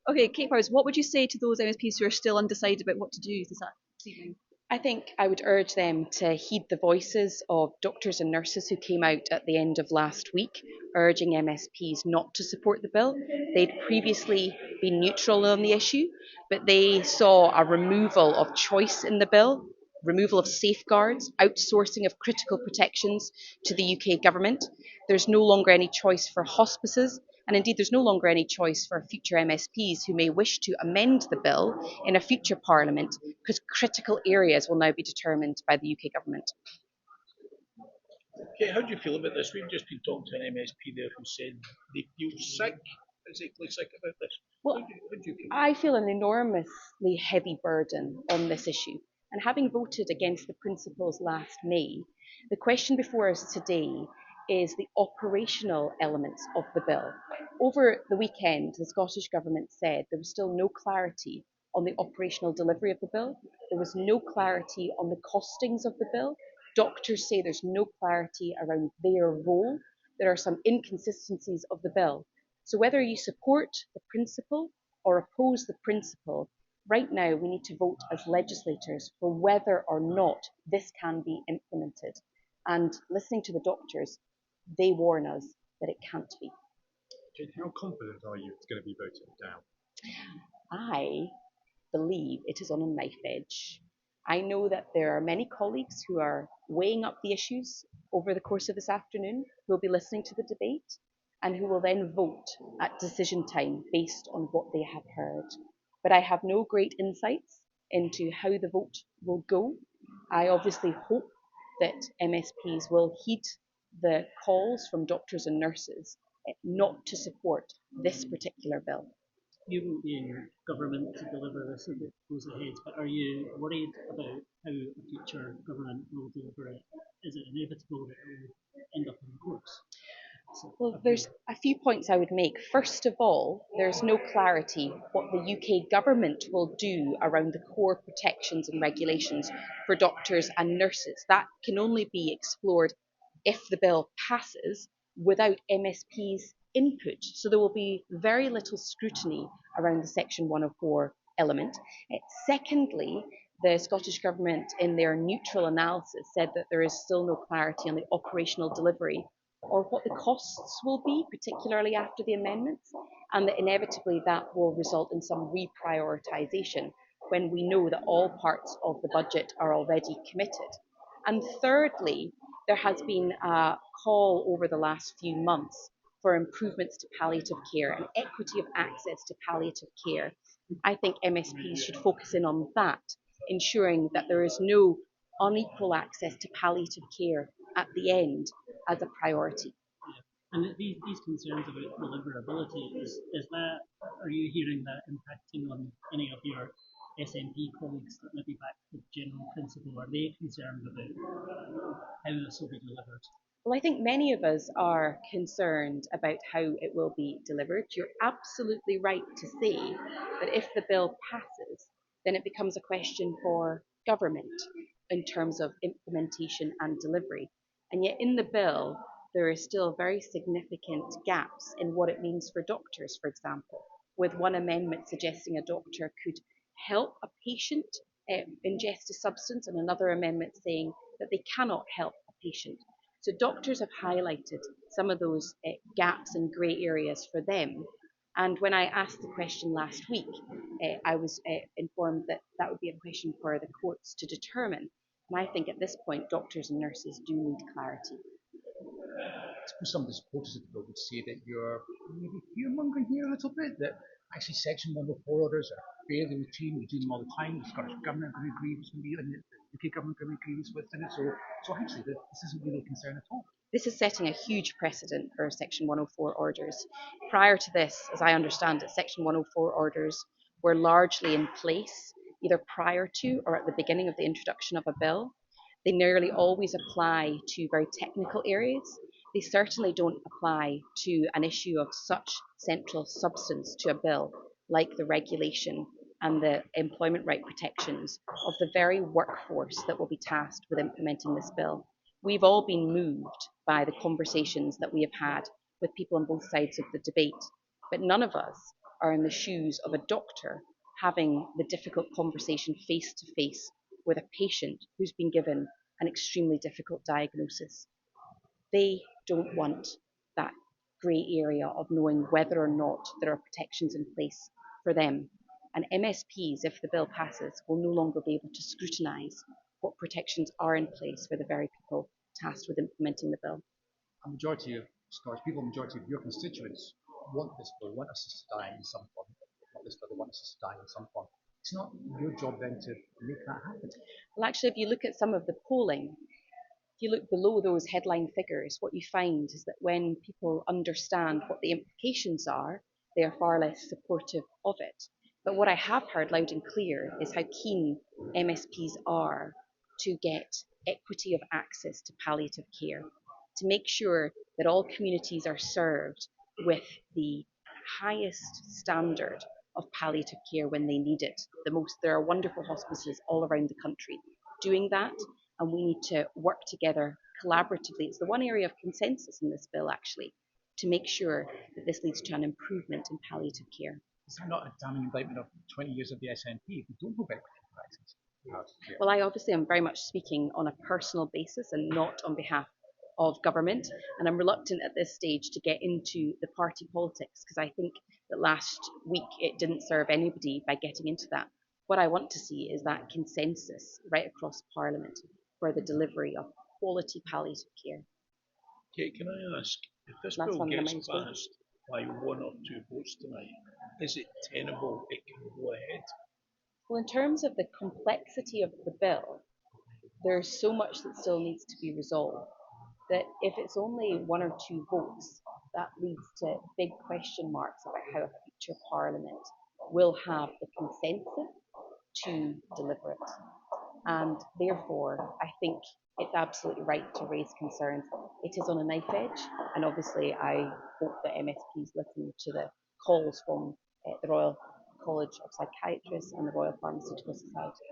Okay, Kate Forbes, what would you say to those MSPs who are still undecided about what to do this evening? I think I would urge them to heed the voices of doctors and nurses who came out at the end of last week urging MSPs not to support the bill. They'd previously been neutral on the issue, but they saw a removal of choice in the bill, removal of safeguards, outsourcing of critical protections to the UK government. There's no longer any choice for hospices, and indeed there's no longer any choice for future MSPs who may wish to amend the bill in a future parliament, because critical areas will now be determined by the UK government. Okay, how do you feel about this? We've just been talking to an MSP there who said they feel sick, physically sick about this. Well, How do you feel? I feel an enormously heavy burden on this issue. And having voted against the principles last May, the question before us today is the operational elements of the bill. Over the weekend, the Scottish Government said there was still no clarity on the operational delivery of the bill. There was no clarity on the costings of the bill. Doctors say there's no clarity around their role. There are some inconsistencies of the bill. So whether you support the principle or oppose the principle, right now we need to vote as legislators for whether or not this can be implemented. And listening to the doctors, they warn us that it can't be. How confident are you it's going to be voted down? I believe it is on a knife edge. I know that there are many colleagues who are weighing up the issues over the course of this afternoon, who will be listening to the debate and who will then vote at decision time based on what they have heard. But I have no great insights into how the vote will go. I obviously hope that MSPs will heed the calls from doctors and nurses not to support this particular bill. You won't be in government to deliver this if it goes ahead, but are you worried about how a future government will deliver it? Is it inevitable that it will end up in the courts? Well, there's a few points I would make. First of all, there's no clarity what the UK government will do around the core protections and regulations for doctors and nurses. That can only be explored if the bill passes without MSP's input. So there will be very little scrutiny around the Section 104 element. Secondly, the Scottish Government, in their neutral analysis, said that there is still no clarity on the operational delivery or what the costs will be, particularly after the amendments, and that inevitably that will result in some reprioritisation when we know that all parts of the budget are already committed. And thirdly, there has been a call over the last few months for improvements to palliative care and equity of access to palliative care. I think MSPs should focus in on that, ensuring that there is no unequal access to palliative care at the end as a priority. And these concerns about deliverability, is that, are you hearing that impacting on any of your SNP colleagues that maybe back the general principle? Are they concerned about how this will be delivered? Well, I think many of us are concerned about how it will be delivered. You're absolutely right to say that if the bill passes, then it becomes a question for government in terms of implementation and delivery. And yet in the bill, there are still very significant gaps in what it means for doctors, for example, with one amendment suggesting a doctor could help a patient ingest a substance and another amendment saying that they cannot help a patient. So doctors have highlighted some of those gaps and grey areas for them. And when I asked the question last week, I was informed that that would be a question for the courts to determine. And I think at this point, doctors and nurses do need clarity. Some of the supporters of the bill would say that you're maybe fear-mongering here a little bit, that actually Section 104 orders are fairly routine, we do them all the time, the Scottish Government going to agree with me, and the UK Government going to agree with it, so actually this isn't really a concern at all. This is setting a huge precedent for Section 104 orders. Prior to this, as I understand it, Section 104 orders were largely in place either prior to or at the beginning of the introduction of a bill. They nearly always apply to very technical areas. They certainly don't apply to an issue of such central substance to a bill, like the regulation and the employment right protections of the very workforce that will be tasked with implementing this bill. We've all been moved by the conversations that we have had with people on both sides of the debate, but none of us are in the shoes of a doctor having the difficult conversation face to face with a patient who's been given an extremely difficult diagnosis. They don't want that grey area of knowing whether or not there are protections in place for them. And MSPs, if the bill passes, will no longer be able to scrutinise what protections are in place for the very people tasked with implementing the bill. A majority of Scottish people, a majority of your constituents want this bill, want us to die in some form. Not this bill, they want us to die in some form. It's not your job then to make that happen. Well, actually, if you look at some of the polling, if you look below those headline figures, what you find is that when people understand what the implications are, they are far less supportive of it. But what I have heard loud and clear is how keen MSPs are to get equity of access to palliative care, to make sure that all communities are served with the highest standard of palliative care when they need it. There are wonderful hospices all around the country doing that, and we need to work together collaboratively. It's the one area of consensus in this bill, actually, to make sure that this leads to an improvement in palliative care. Is that not a damning indictment of 20 years of the SNP if we don't have equity practice? Well, I obviously am very much speaking on a personal basis and not on behalf of government, and I'm reluctant at this stage to get into the party politics because I think that last week it didn't serve anybody by getting into that. What I want to see is that consensus right across Parliament for the delivery of quality palliative care. Kate, can I ask, if this That's bill one of the gets main passed by 1 or 2 votes tonight, is it tenable it can go ahead? Well, in terms of the complexity of the bill, there's so much that still needs to be resolved that if it's only 1 or 2 votes, that leads to big question marks about how a future Parliament will have the consensus to deliver it. And therefore, I think it's absolutely right to raise concerns. It is on a knife edge, and obviously I hope that MSPs listen to the calls from the Royal College of Psychiatrists and the Royal Pharmaceutical Society.